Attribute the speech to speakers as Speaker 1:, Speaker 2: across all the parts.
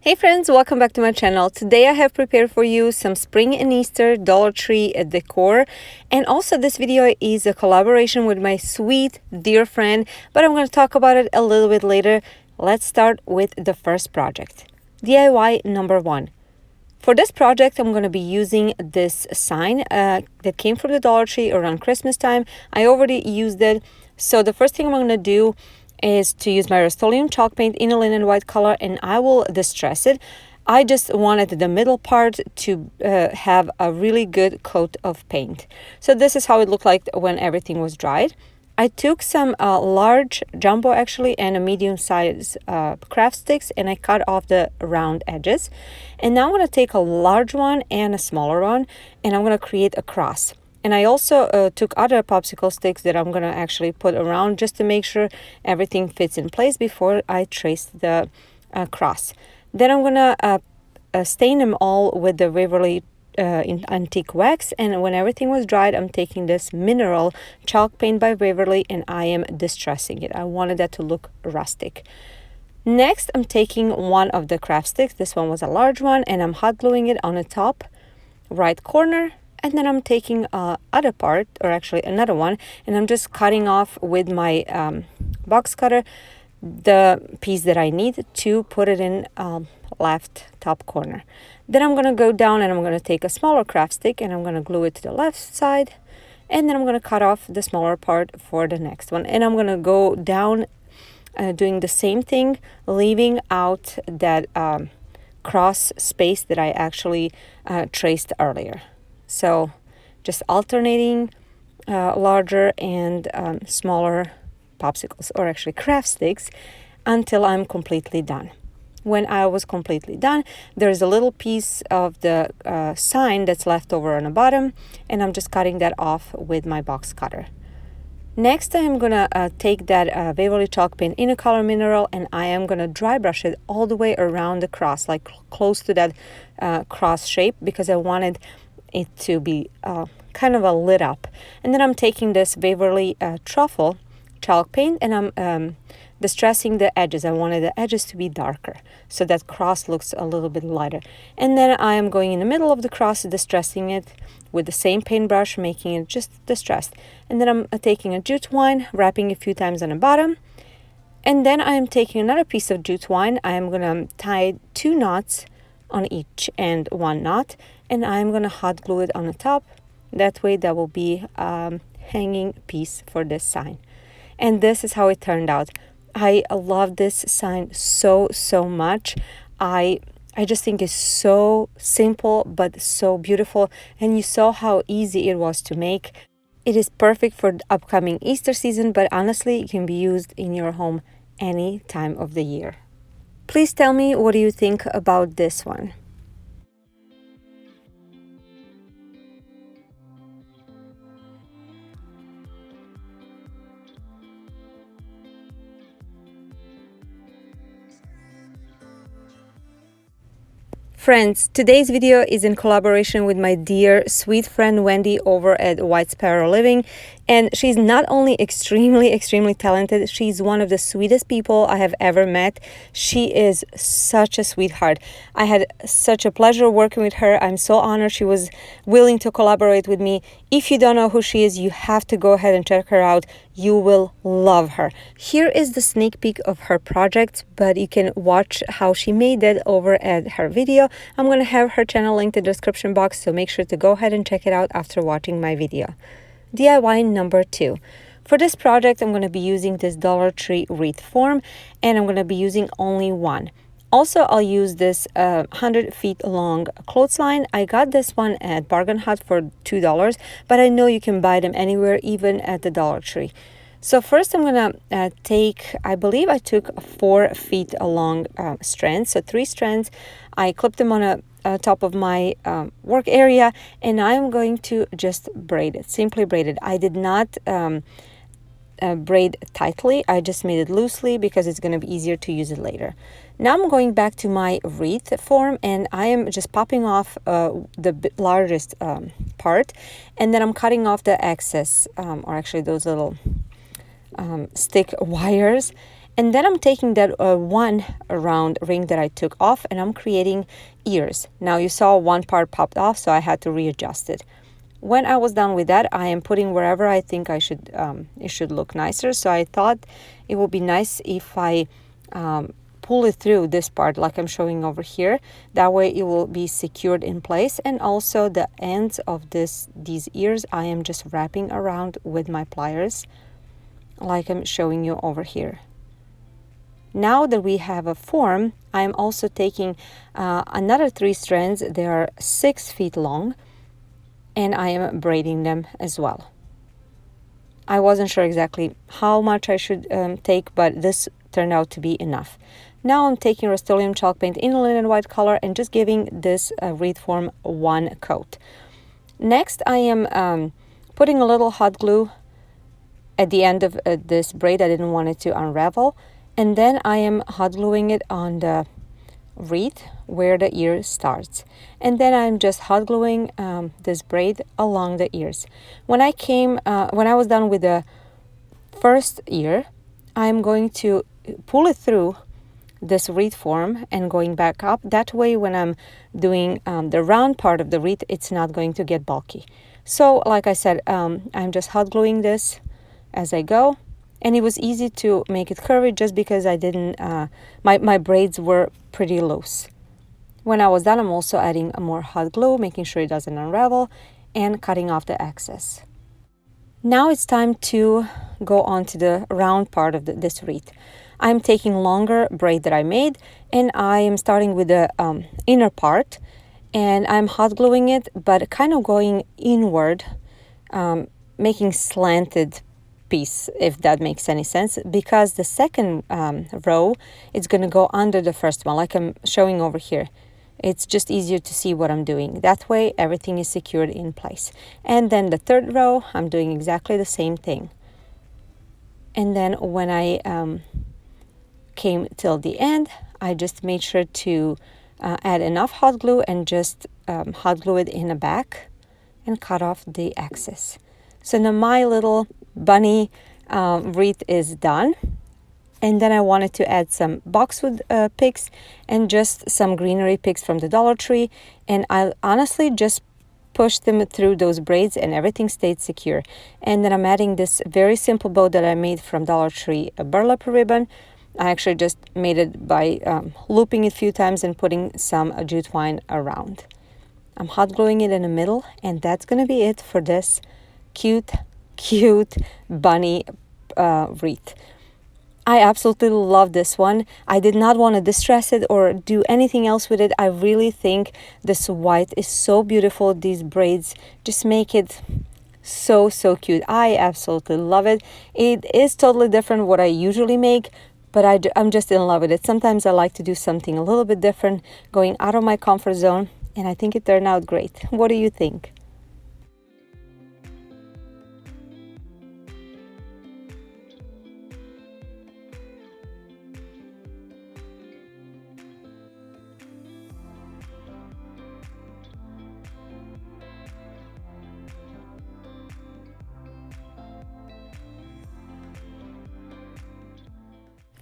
Speaker 1: Hey friends, welcome back to my channel. Today I have prepared for you some spring and Easter Dollar Tree decor, and also this video is a collaboration with my sweet dear friend, but I'm going to talk about it a little bit later. Let's start with the first project. DIY number 1. For this project, I'm going to be using this sign that came from the Dollar Tree around Christmas time. I already used it, so the first thing I'm going to do is to use my Rust-Oleum chalk paint in a linen white color, and I will distress it. I just wanted the middle part to have a really good coat of paint. So this is how it looked like when everything was dried. I took some large jumbo actually and a medium size craft sticks, and I cut off the round edges. And now I'm going to take a large one and a smaller one, and I'm going to create a cross. And I also took other popsicle sticks that I'm going to actually put around just to make sure everything fits in place before I trace the cross. Then I'm going to stain them all with the Waverly antique wax, and when everything was dried, I'm taking this mineral chalk paint by Waverly and I am distressing it. I wanted that to look rustic. Next, I'm taking one of the craft sticks. This one was a large one, and I'm hot gluing it on the top right corner. And then I'm taking other part, or actually another one, and I'm just cutting off with my box cutter the piece that I need to put it in left top corner. Then I'm going to go down and I'm going to take a smaller craft stick and I'm going to glue it to the left side. And then I'm going to cut off the smaller part for the next one. And I'm going to go down doing the same thing, leaving out that cross space that I actually traced earlier. So just alternating larger and smaller popsicles, or actually craft sticks, until I'm completely done. When I was completely done, there's a little piece of the sign that's left over on the bottom, and I'm just cutting that off with my box cutter. Next, I'm going to take that Waverly chalk paint in a color mineral, and I am going to dry brush it all the way around the cross, like close to that cross shape, because I wanted it to be kind of a lit up. And then I'm taking this Waverly truffle chalk paint, and I'm distressing the edges. I wanted the edges to be darker so that cross looks a little bit lighter. And then I am going in the middle of the cross, distressing it with the same paintbrush, making it just distressed. And then I'm taking a jute twine, wrapping a few times on the bottom. And then I am taking another piece of jute twine. I am going to tie 2 knots on each and 1 knot, and I'm going to hot glue it on the top. That way that will be a hanging piece for this sign. And this is how it turned out. I love this sign so much. I just think it's so simple but so beautiful, and you saw how easy it was to make. It is perfect for the upcoming Easter season, but honestly it can be used in your home any time of the year. Please tell me, what do you think about this one? Friends, today's video is in collaboration with my dear sweet friend Wendy over at White Sparrow Living, and she's not only extremely talented, she's one of the sweetest people I have ever met. She is such a sweetheart. I had such a pleasure working with her. I'm so honored she was willing to collaborate with me. If you don't know who she is, you have to go ahead and check her out. You will love her. Here is the sneak peek of her project, but you can watch how she made it over at her video. I'm going to have her channel linked in the description box, so make sure to go ahead and check it out after watching my video. DIY number 2. For this project, I'm going to be using this Dollar Tree wreath form, and I'm going to be using only one. Also, I'll use this 100 feet long clothesline. I got this one at Bargain Hut for $2, but I know you can buy them anywhere, even at the Dollar Tree. So first I'm going to take, I believe I took 4 feet long strands, so 3 strands. I clipped them on a top of my work area, and I'm going to just braid it, simply braid it. I did not braid tightly. I just made it loosely because it's going to be easier to use it later. Now I'm going back to my wreath form, and I am just popping off the largest part, and then I'm cutting off the excess, or actually those little stick wires, And then I'm taking that one round ring that I took off, and I'm creating ears. Now you saw one part popped off, so I had to readjust it. When I was done with that, I am putting wherever I think I should it should look nicer. So I thought it would be nice if I pull it through this part like I'm showing over here. That way it will be secured in place. And also the ends of these ears, I am just wrapping around with my pliers like I'm showing you over here. Now that we have a form, I am also taking another 3 strands. They are 6 feet long, and I am braiding them as well. I wasn't sure exactly how much I should take, but this turned out to be enough. Now I'm taking Rust-Oleum chalk paint in a linen white color and just giving this wreath form one coat. Next, I am putting a little hot glue at the end of this braid. I didn't want it to unravel. And then I am hot gluing it on the wreath where the ear starts, and then I'm just hot gluing this braid along the ears. When I was done with the first ear, I'm going to pull it through this wreath form and going back up. That way when I'm doing the round part of the wreath, it's not going to get bulky. So like I said, I'm just hot gluing this as I go. And it was easy to make it curvy just because I didn't, my braids were pretty loose. When I was done, I'm also adding more hot glue, making sure it doesn't unravel, and cutting off the excess. Now it's time to go on to the round part of this wreath. I'm taking longer braid that I made, and I am starting with the inner part, and I'm hot gluing it, but kind of going inward, making slanted piece, if that makes any sense, because the second row is going to go under the first one like I'm showing over here. It's just easier to see what I'm doing. That way everything is secured in place. And then the third row, I'm doing exactly the same thing. And then when I came till the end, I just made sure to add enough hot glue and just hot glue it in the back and cut off the excess. So now my little bunny wreath is done, and then I wanted to add some boxwood picks and just some greenery picks from the Dollar Tree, and I honestly just pushed them through those braids and everything stayed secure. And then I'm adding this very simple bow that I made from Dollar Tree, a burlap ribbon. I actually just made it by looping it a few times and putting some jute twine around. I'm hot gluing it in the middle, and that's gonna be it for this cute bunny wreath. I absolutely love this one. I did not want to distress it or do anything else with it. I really think this white is so beautiful. These braids just make it so cute. I absolutely love it. It is totally different what I usually make, but I'm just in love with it. Sometimes I like to do something a little bit different, going out of my comfort zone, and I think it turned out great. What do you think?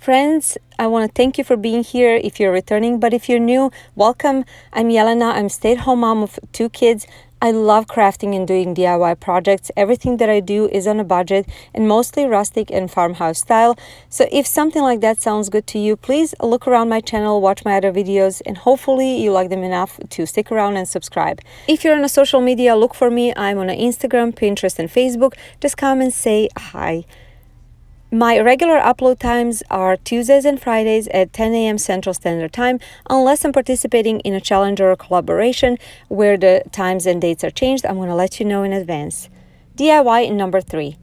Speaker 1: Friends, I want to thank you for being here if you're returning, but if you're new, welcome. I'm Jelena. I'm a stay-at-home mom of 2 kids. I love crafting and doing DIY projects. Everything that I do is on a budget and mostly rustic and farmhouse style. So if something like that sounds good to you, please look around my channel, watch my other videos, and hopefully you like them enough to stick around and subscribe. If you're on a social media, look for me. I'm on Instagram, Pinterest, and Facebook. Just come and say hi. My regular upload times are Tuesdays and Fridays at 10 a.m. Central Standard Time, unless I'm participating in a challenge or a collaboration where the times and dates are changed. I'm going to let you know in advance. DIY number 3.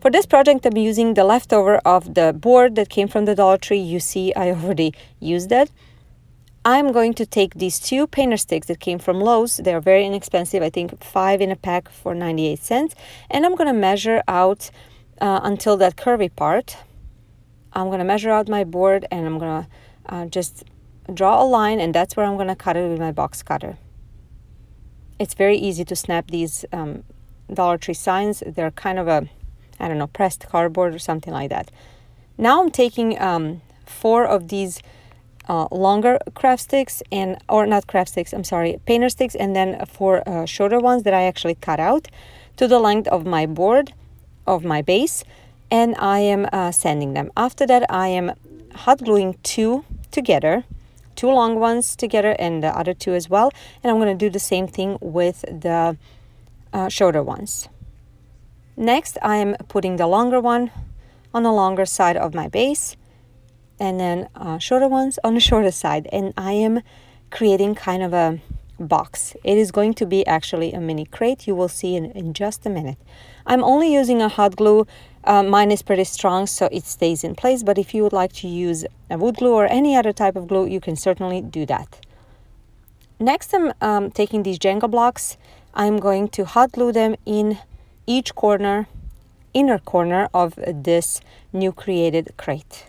Speaker 1: For this project, I'm using the leftover of the board that came from the Dollar Tree. You see, I already used that. I'm going to take these 2 painter sticks that came from Lowe's. They're very inexpensive. I think 5 in a pack for 98 cents. And I'm going to measure out until that curvy part. I'm going to measure out my board, and I'm going to just draw a line, and that's where I'm going to cut it with my box cutter. It's very easy to snap these Dollar Tree signs. They're kind of a, I don't know, pressed cardboard or something like that. Now I'm taking 4 of these longer craft sticks, or not craft sticks, I'm sorry, painter sticks, and then 4 shorter ones that I actually cut out to the length of my board, of my base, and I am sanding them. After that, I am hot gluing 2 together, 2 long ones together and the other 2 as well, and I'm going to do the same thing with the shorter ones. Next, I am putting the longer one on the longer side of my base, and then shorter ones on the shorter side, and I am creating kind of a box. It is going to be actually a mini crate. You will see in just a minute. I'm only using a hot glue. Mine is pretty strong, so it stays in place, but if you would like to use a wood glue or any other type of glue, you can certainly do that. Next, I'm taking these Jenga blocks. I'm going to hot glue them in each inner corner of this new created crate.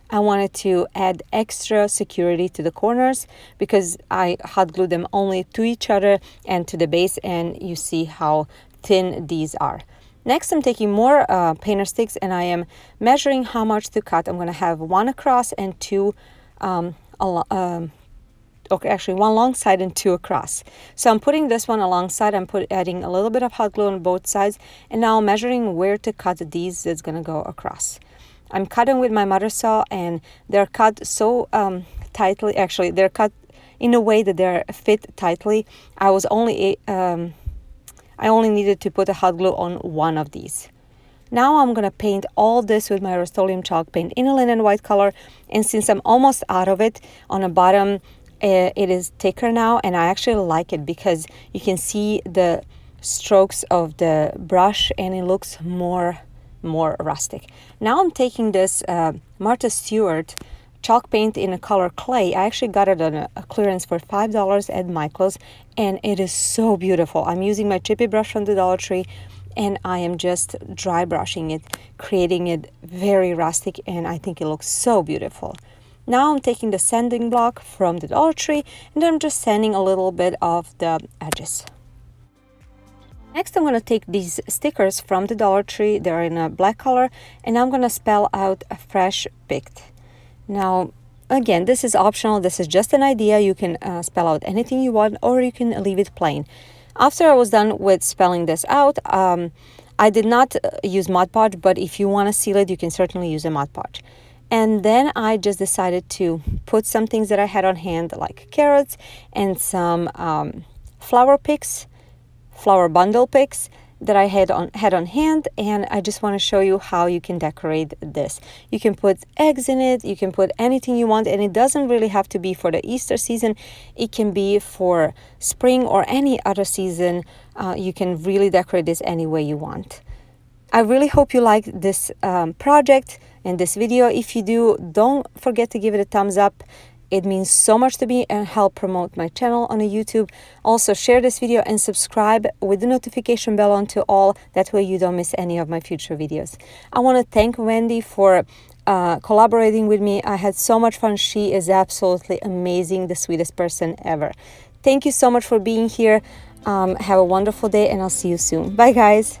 Speaker 1: I wanted to add extra security to the corners because I hot glued them only to each other and to the base, and you see how thin these are. Next, I'm taking more painter sticks and I am measuring how much to cut. I'm going to have 1 across and 2 okay, actually 1 long side and 2 across. So I'm putting this one alongside. I'm adding a little bit of hot glue on both sides, and now I'm measuring where to cut these that's going to go across. I'm cutting with my miter saw, and they're cut so tightly. Actually, they're cut in a way that they're fit tightly. I only needed to put a hot glue on 1 of these. Now I'm going to paint all this with my Rust-Oleum chalk paint in a linen white color, and since I'm almost out of it, on the bottom it is thicker now, and I actually like it because you can see the strokes of the brush and it looks more rustic. Now I'm taking this Martha Stewart chalk paint in a color clay. I actually got it on a clearance for $5 at Michael's, and it is so beautiful. I'm using my chippy brush from the Dollar Tree, and I am just dry brushing it, creating it very rustic, and I think it looks so beautiful. Now I'm taking the sanding block from the Dollar Tree, and I'm just sanding a little bit of the edges. Next, I'm going to take these stickers from the Dollar Tree. They're in a black color, and I'm going to spell out a fresh picked. Now, again, this is optional. This is just an idea. You can spell out anything you want, or you can leave it plain. After I was done with spelling this out, I did not use Mod Podge, but if you want to seal it, you can certainly use a Mod Podge. And then I just decided to put some things that I had on hand, like carrots and some flower bundle picks that I had on hand, and I just want to show you how you can decorate this. You can put eggs in it, you can put anything you want, and it doesn't really have to be for the Easter season. It can be for spring or any other season. You can really decorate this any way you want. I really hope you liked this project and this video. If you do, don't forget to give it a thumbs up. It means so much to me and help promote my channel on YouTube. Also, share this video and subscribe with the notification bell on to all. That way you don't miss any of my future videos. I want to thank Wendy for collaborating with me. I had so much fun. She is absolutely amazing, the sweetest person ever. Thank you so much for being here. Have a wonderful day, and I'll see you soon. Bye, guys.